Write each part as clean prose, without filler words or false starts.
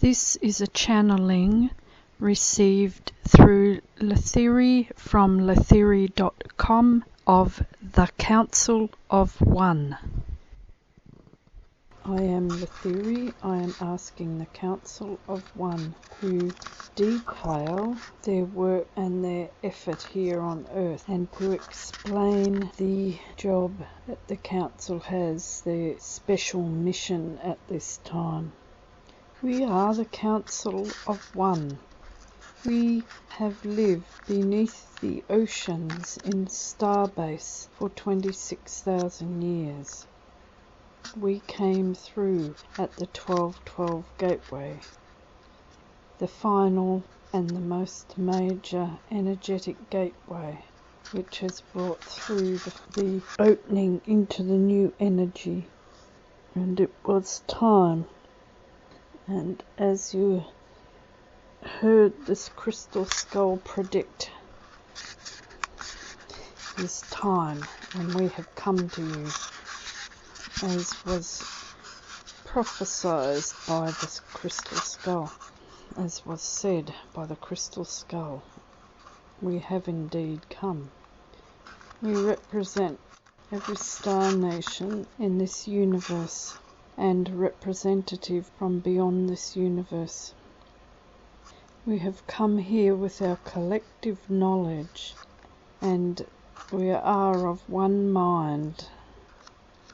This is a channeling received through Lethirri from Lethirri.com of the Council of One. I am Lethirri. I am asking the Council of One to detail their work and their effort here on Earth, and to explain the job that the Council has, their special mission at this time. We are the Council of One. We have lived beneath the oceans in Starbase for 26,000 years. We came through at the 1212 Gateway, the final and the most major energetic gateway, which has brought through the opening into the new energy. And it was time. And as you heard this crystal skull predict, this time when we have come to you, as was prophesied by this crystal skull, as was said by the crystal skull, we have indeed come. We represent every star nation in this universe and representative from beyond this universe. We have come here with our collective knowledge, and we are of one mind.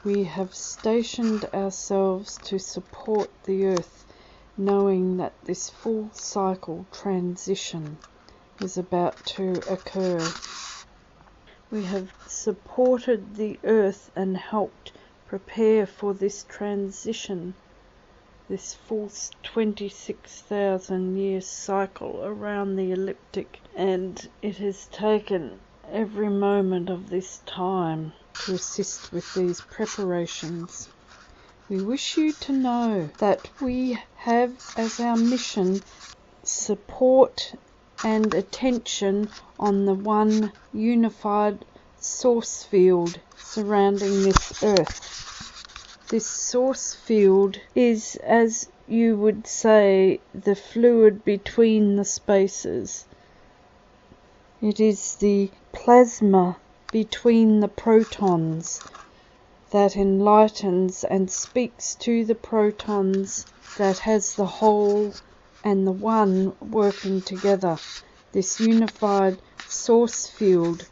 We have stationed ourselves to support the Earth, knowing that this full cycle transition is about to occur. We have supported the Earth and helped prepare for this transition, this full 26,000 year cycle around the ecliptic, and it has taken every moment of this time to assist with these preparations. We wish you to know that we have as our mission support and attention on the one unified source field surrounding this Earth. This source field is, as you would say, the fluid between the spaces. It is the plasma between the protons that enlightens and speaks to the protons, that has the whole and the one working together. This unified source field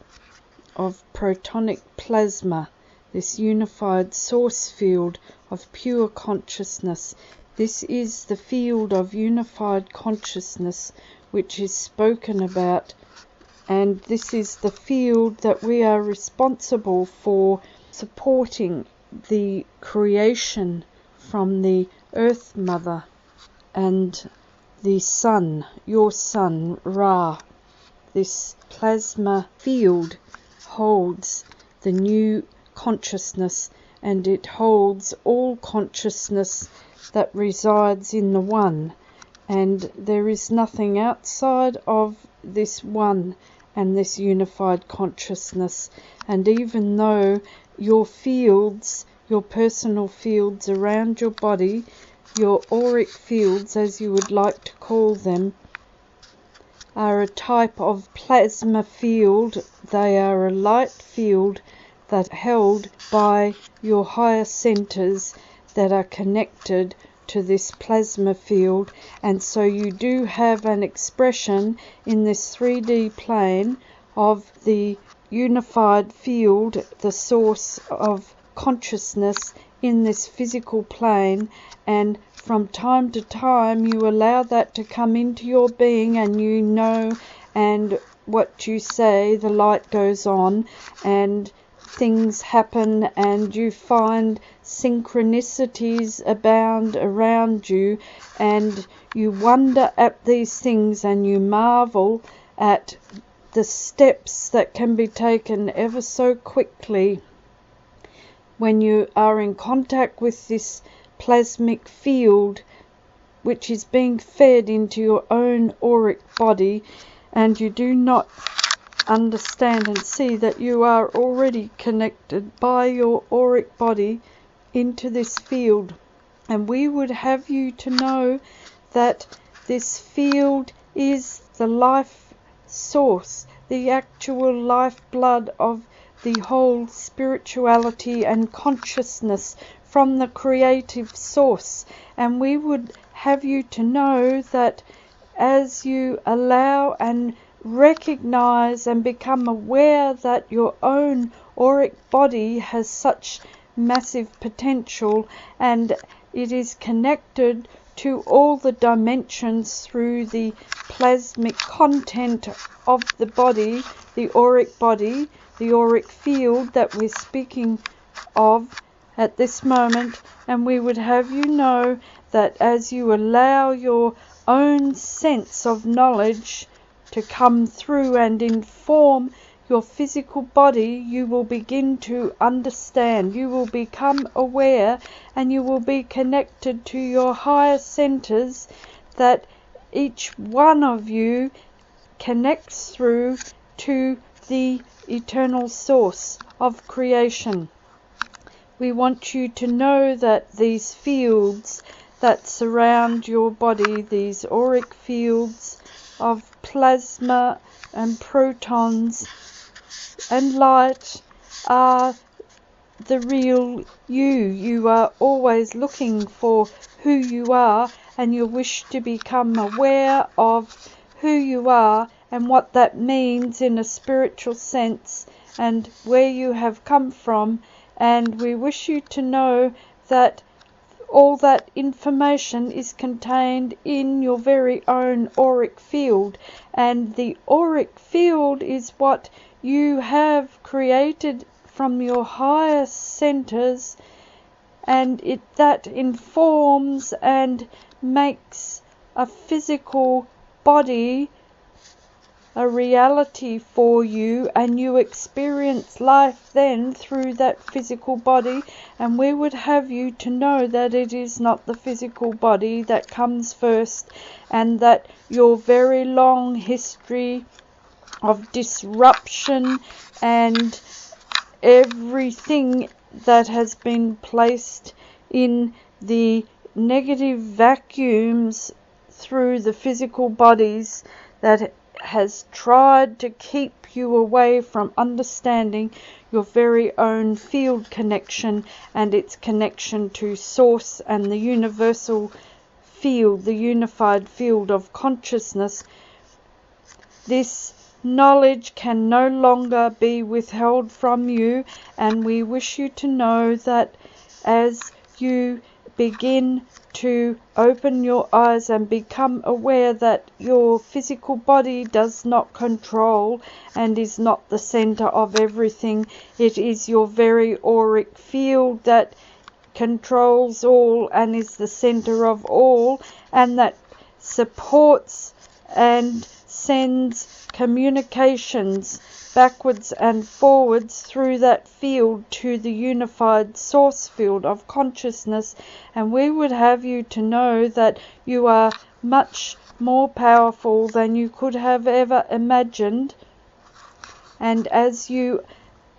of protonic plasma, this unified source field of pure consciousness. This is the field of unified consciousness which is spoken about, and this is the field that we are responsible for supporting the creation from the Earth Mother and the Sun, your Sun, Ra. This plasma field holds the new consciousness, and it holds all consciousness that resides in the One, and there is nothing outside of this One and this unified consciousness. And even though your fields, your personal fields around your body, your auric fields as you would like to call them, are a type of plasma field, they are a light field that held by your higher centers that are connected to this plasma field. And so you do have an expression in this 3D plane of the unified field, the source of consciousness in this physical plane, and from time to time you allow that to come into your being, and you know, and what you say, the light goes on and things happen, and you find synchronicities abound around you, and you wonder at these things, and you marvel at the steps that can be taken ever so quickly when you are in contact with this plasmic field which is being fed into your own auric body, and you do not understand and see that you are already connected by your auric body into this field. And we would have you to know that this field is the life source, the actual lifeblood of the whole spirituality and consciousness from the creative source. And we would have you to know that as you allow and recognize and become aware that your own auric body has such massive potential, and it is connected to all the dimensions through the plasmic content of the body, the auric field that we're speaking of at this moment. And we would have you know that as you allow your own sense of knowledge to come through and inform your physical body, you will begin to understand, you will become aware, and you will be connected to your higher centers that each one of you connects through to the eternal source of creation. We want you to know that these fields that surround your body, these auric fields of plasma and protons and light, are the real you. You are always looking for who you are, and you wish to become aware of who you are and what that means in a spiritual sense and where you have come from. And we wish you to know that all that information is contained in your very own auric field, and the auric field is what you have created from your higher centers, and that informs and makes a physical body a reality for you, and you experience life then through that physical body. And we would have you to know that it is not the physical body that comes first, and that your very long history of disruption and everything that has been placed in the negative vacuums through the physical bodies that has tried to keep you away from understanding your very own field connection and its connection to source and the universal field, the unified field of consciousness. This knowledge can no longer be withheld from you, and we wish you to know that as you begin to open your eyes and become aware that your physical body does not control and is not the center of everything. It is your very auric field that controls all and is the center of all, and that supports and sends communications backwards and forwards through that field to the unified source field of consciousness. And we would have you to know that you are much more powerful than you could have ever imagined. And as you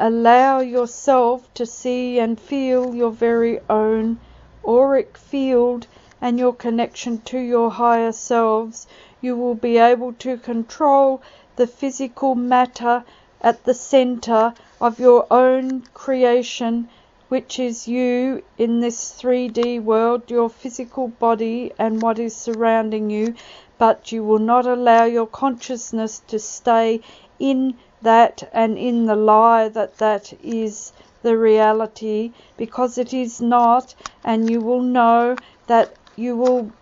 allow yourself to see and feel your very own auric field and your connection to your higher selves, you will be able to control the physical matter at the center of your own creation, which is you in this 3D world, your physical body and what is surrounding you. But you will not allow your consciousness to stay in that and in the lie that that is the reality, because it is not. And you will know that you will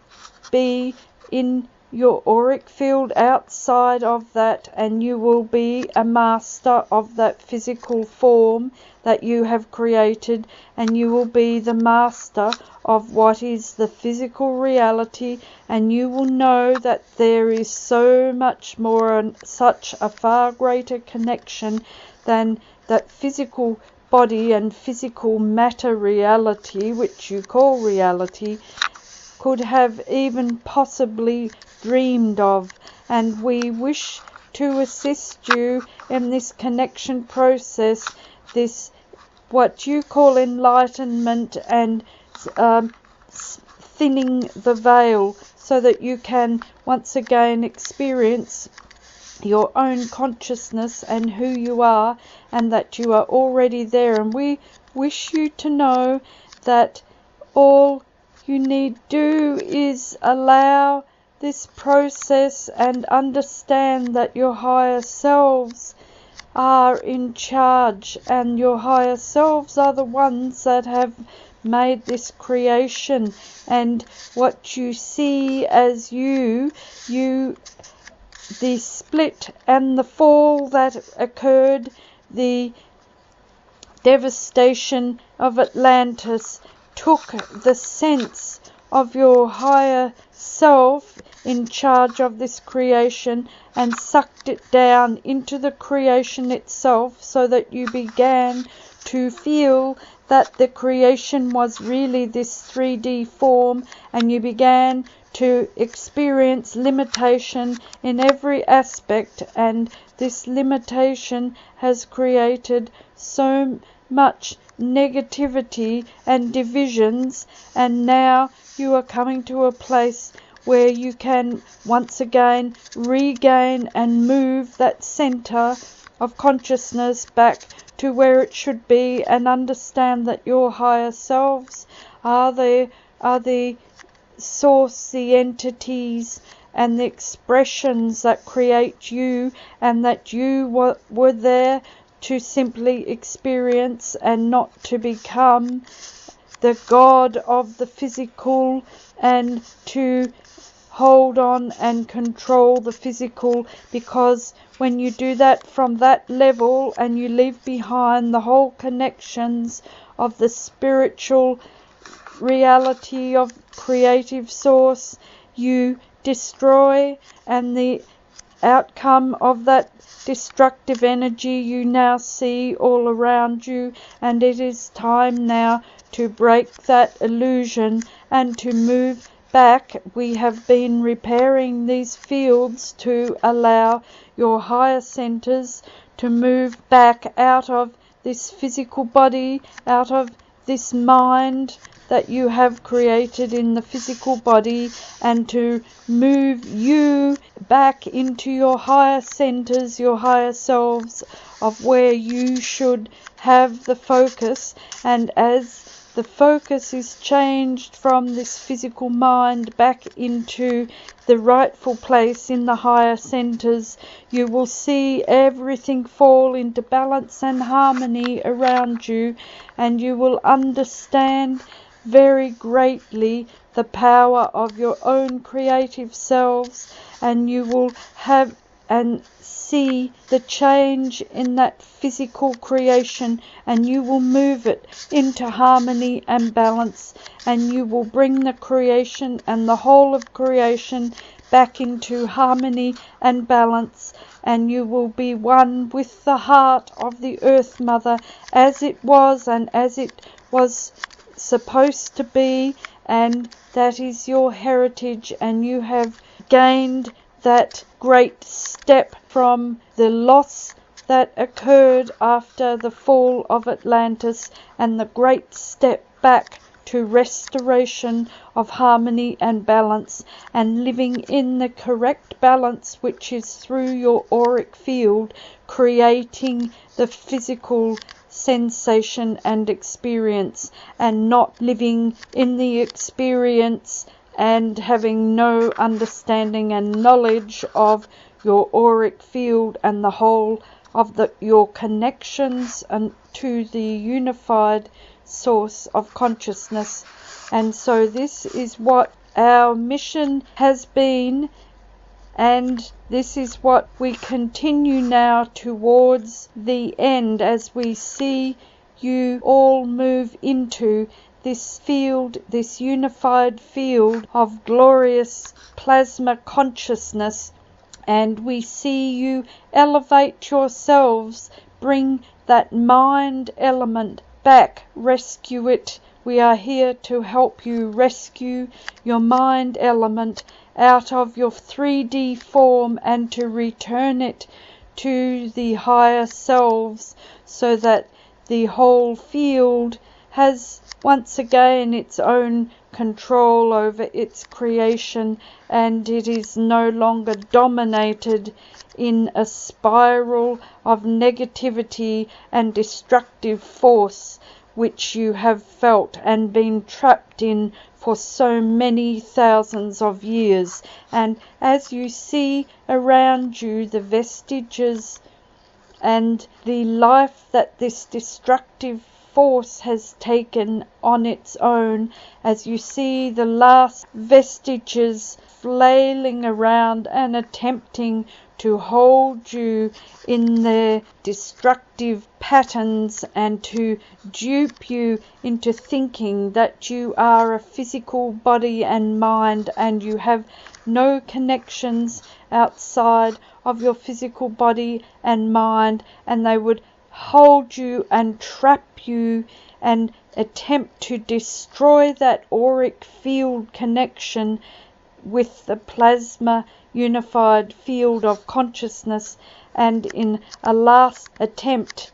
be in your auric field outside of that, and you will be a master of that physical form that you have created, and you will be the master of what is the physical reality. And you will know that there is so much more and such a far greater connection than that physical body and physical matter reality, which you call reality, could have even possibly dreamed of. And we wish to assist you in this connection process, this what you call enlightenment and thinning the veil so that you can once again experience your own consciousness and who you are, and that you are already there. And we wish you to know that all you need do is allow this process and understand that your higher selves are in charge, and your higher selves are the ones that have made this creation. And what you see as the split and the fall that occurred, the devastation of Atlantis, took the sense of your higher self in charge of this creation and sucked it down into the creation itself, so that you began to feel that the creation was really this 3D form, and you began to experience limitation in every aspect. And this limitation has created so much negativity and divisions, and now you are coming to a place where you can once again regain and move that center of consciousness back to where it should be, and understand that your higher selves are the source, the entities and the expressions that create you, and that you were there to simply experience and not to become the God of the physical and to hold on and control the physical. Because when you do that from that level and you leave behind the whole connections of the spiritual reality of creative source, you destroy, and the outcome of that destructive energy you now see all around you. And it is time now to break that illusion and to move back. We have been repairing these fields to allow your higher centers to move back out of this physical body, out of this mind that you have created in the physical body, and to move you back into your higher centers, your higher selves, of where you should have the focus. And as the focus is changed from this physical mind back into the rightful place in the higher centers, you will see everything fall into balance and harmony around you, and you will understand very greatly the power of your own creative selves, and you will have and see the change in that physical creation, and you will move it into harmony and balance, and you will bring the creation and the whole of creation back into harmony and balance, and you will be one with the heart of the Earth Mother, as it was and as it was supposed to be. And that is your heritage, and you have gained that great step from the loss that occurred after the fall of Atlantis, and the great step back to restoration of harmony and balance, and living in the correct balance, which is through your auric field, creating the physical sensation and experience, and not living in the experience and having no understanding and knowledge of your auric field and the whole of your connections and to the unified source of consciousness. And so this is what our mission has been, and this is what we continue now towards the end, as we see you all move into this field, this unified field of glorious plasma consciousness. And we see you elevate yourselves, bring that mind element back, rescue it. We are here to help you rescue your mind element out of your 3D form, and to return it to the higher selves, so that the whole field has once again its own control over its creation, and it is no longer dominated in a spiral of negativity and destructive force which you have felt and been trapped in for so many thousands of years. And as you see around you the vestiges and the life that this destructive force has taken on its own, as you see the last vestiges flailing around and attempting to hold you in their destructive patterns and to dupe you into thinking that you are a physical body and mind and you have no connections outside of your physical body and mind, and they would hold you and trap you and attempt to destroy that auric field connection with the plasma unified field of consciousness, and in a last attempt,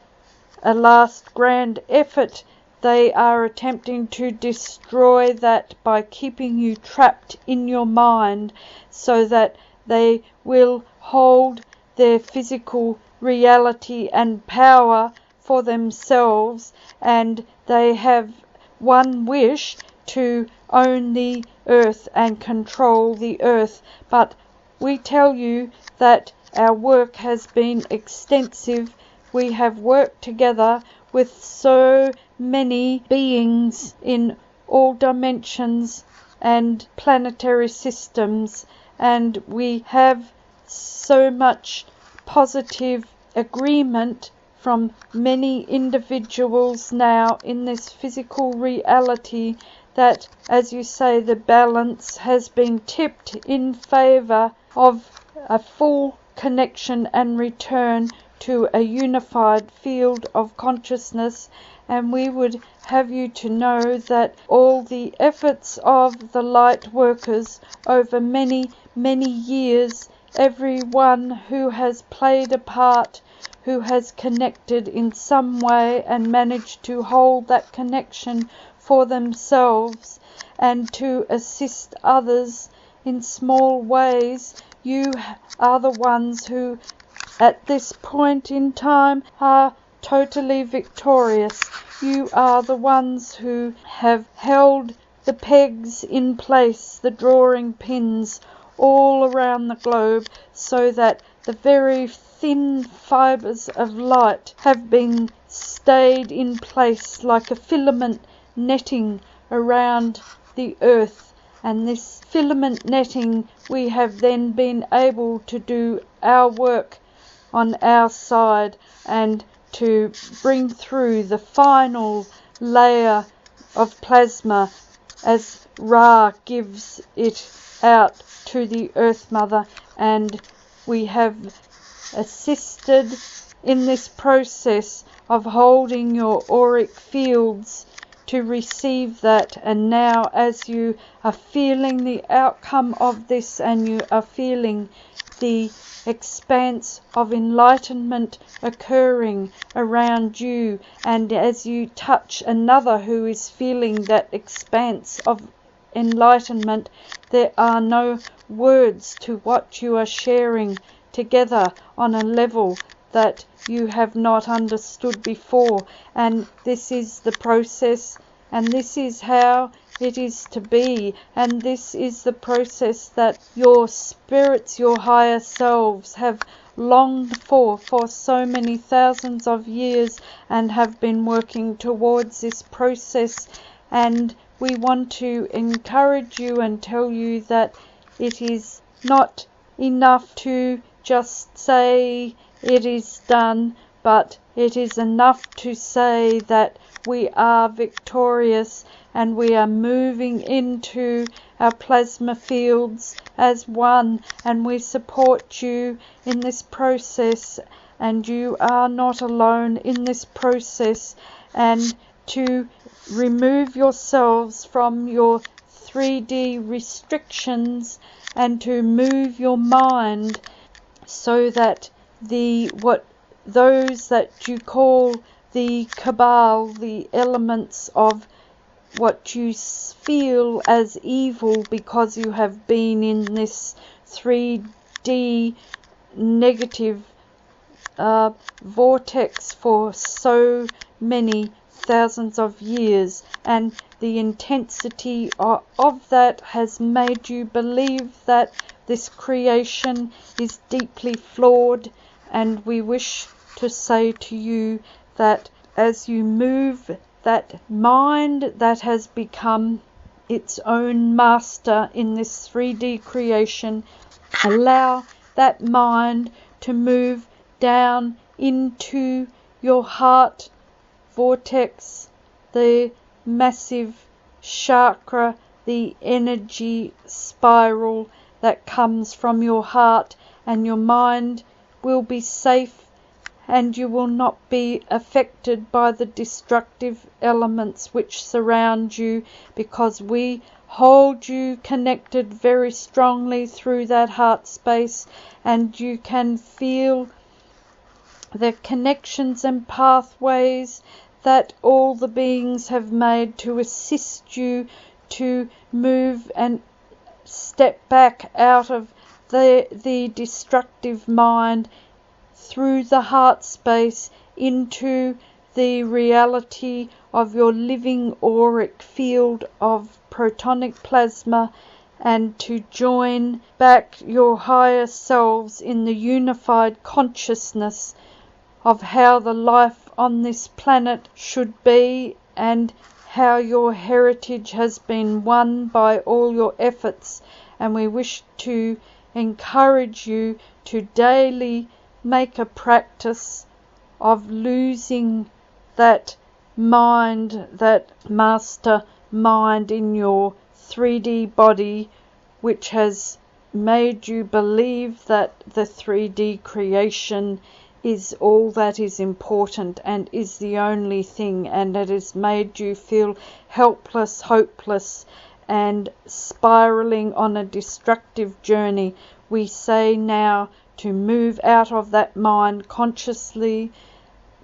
a last grand effort, they are attempting to destroy that by keeping you trapped in your mind so that they will hold their physical reality and power for themselves, and they have one wish to own the earth and control the earth. But we tell you that our work has been extensive. We have worked together with so many beings in all dimensions and planetary systems, and we have so much positive agreement from many individuals now in this physical reality that, as you say, the balance has been tipped in favor of a full connection and return to a unified field of consciousness. And we would have you to know that all the efforts of the light workers over many, many years, everyone who has played a part, who has connected in some way and managed to hold that connection for themselves and to assist others in small ways, you are the ones who at this point in time are totally victorious. You are the ones who have held the pegs in place, the drawing pins all around the globe, so that the very thin fibres of light have been stayed in place like a filament netting around the earth. And this filament netting, we have then been able to do our work on our side and to bring through the final layer of plasma as Ra gives it out to the Earth Mother, and we have assisted in this process of holding your auric fields to receive that. And now, as you are feeling the outcome of this and you are feeling the expanse of enlightenment occurring around you, and as you touch another who is feeling that expanse of enlightenment, there are no words to what you are sharing together on a level that you have not understood before. And this is the process, and this is how it is to be, and this is the process that your spirits, your higher selves, have longed for so many thousands of years and have been working towards this process. And we want to encourage you and tell you that it is not enough to just say it is done, but it is enough to say that we are victorious and we are moving into our plasma fields as one, and we support you in this process, and you are not alone in this process. And to remove yourselves from your 3D restrictions and to move your mind so that those that you call the cabal, the elements of what you feel as evil because you have been in this 3D negative vortex for so many thousands of years, and the intensity of that has made you believe that this creation is deeply flawed. And we wish to say to you that as you move that mind that has become its own master in this 3D creation, allow that mind to move down into your heart vortex, the massive chakra, the energy spiral that comes from your heart, and your mind will be safe and you will not be affected by the destructive elements which surround you, because we hold you connected very strongly through that heart space, and you can feel the connections and pathways that all the beings have made to assist you to move and step back out of the destructive mind through the heart space into the reality of your living auric field of protonic plasma, and to join back your higher selves in the unified consciousness of how the life on this planet should be, and how your heritage has been won by all your efforts. And we wish to encourage you to daily make a practice of losing that mind, that master mind in your 3D body, which has made you believe that the 3D creation is all that is important and is the only thing, and it has made you feel helpless, hopeless, and spiraling on a destructive journey. We say now to move out of that mind consciously,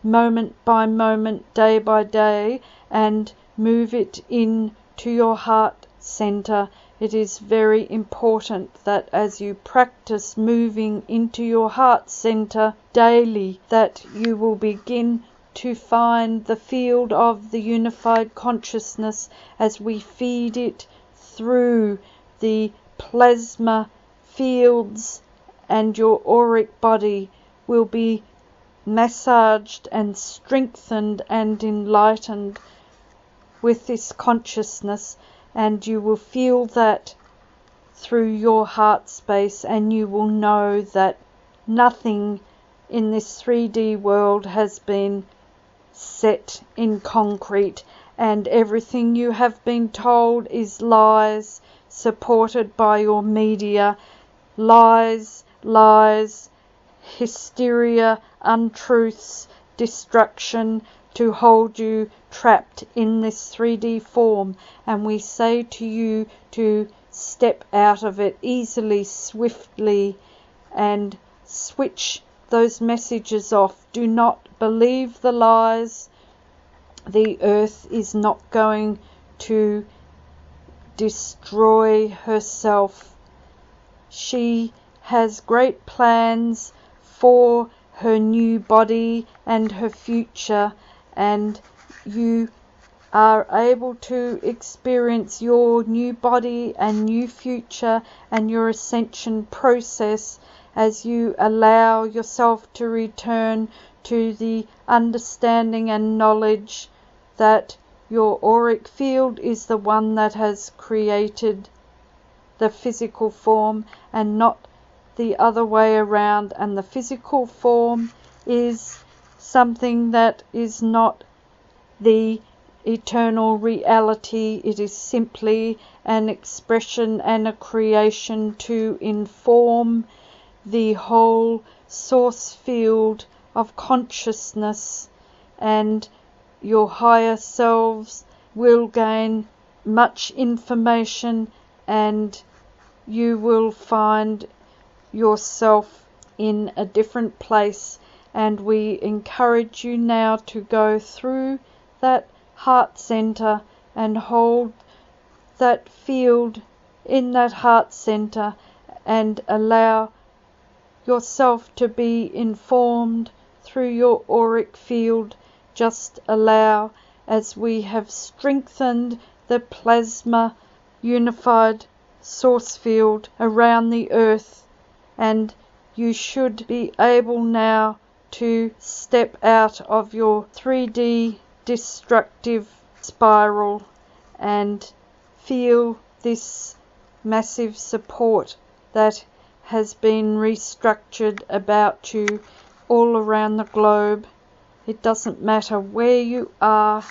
moment by moment, day by day, and move it into your heart center. It is very important that as you practice moving into your heart center daily, that you will begin to find the field of the unified consciousness as we feed it through the plasma fields, and your auric body will be massaged and strengthened and enlightened with this consciousness, and you will feel that through your heart space, and you will know that nothing in this 3D world has been set in concrete, and everything you have been told is lies, supported by your media, lies, hysteria, untruths, destruction, to hold you trapped in this 3D form. And we say to you to step out of it easily, swiftly, and switch those messages off. Do not believe the lies. The earth is not going to destroy herself. She has great plans for her new body and her future, and you are able to experience your new body and new future and your ascension process as you allow yourself to return to the understanding and knowledge that your auric field is the one that has created the physical form and not the other way around. And the physical form is something that is not the eternal reality. It is simply an expression and a creation to inform the whole source field of consciousness, and your higher selves will gain much information, and you will find yourself in a different place, and we encourage you now to go through that heart center and hold that field in that heart center and allow yourself to be informed through your auric field. Just allow, as we have strengthened the plasma unified source field around the earth, and you should be able now to step out of your 3D destructive spiral and feel this massive support that has been restructured about you all around the globe. It doesn't matter where you are,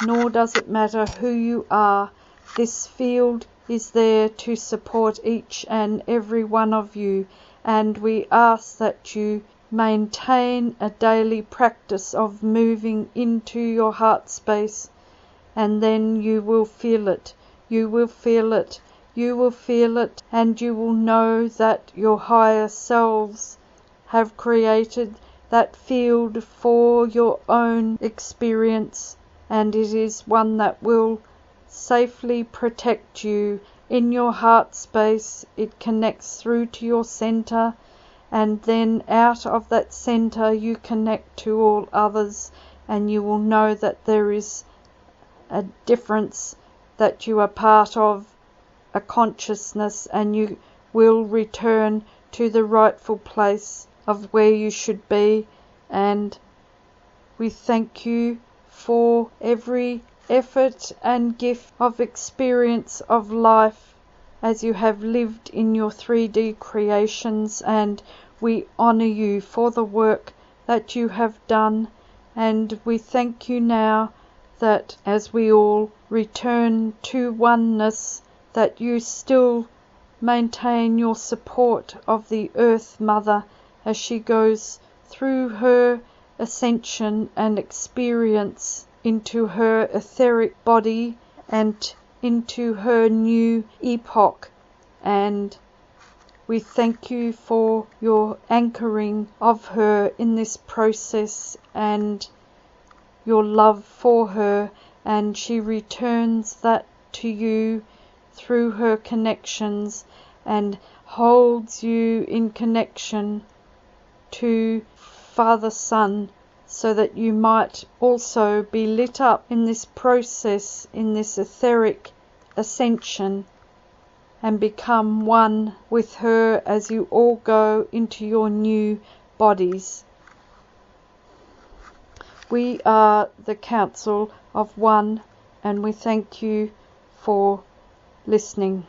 nor does it matter who you are. This field is there to support each and every one of you, and we ask that you maintain a daily practice of moving into your heart space, and then you will feel it. You will feel it. You will feel it, and you will know that your higher selves have created that field for your own experience, and it is one that will safely protect you in your heart space. It connects through to your center, and then out of that center you connect to all others, and you will know that there is a difference, that you are part of a consciousness, and you will return to the rightful place of where you should be. And we thank you for every effort and gift of experience of life as you have lived in your 3D creations, and we honor you for the work that you have done. And we thank you now that as we all return to oneness, that you still maintain your support of the Earth Mother as she goes through her ascension and experience into her etheric body and into her new epoch. And we thank you for your anchoring of her in this process and your love for her, and she returns that to you through her connections and holds you in connection to Father Son, so that you might also be lit up in this process, in this etheric ascension, and become one with her as you all go into your new bodies. We are the Council of One, and we thank you for listening.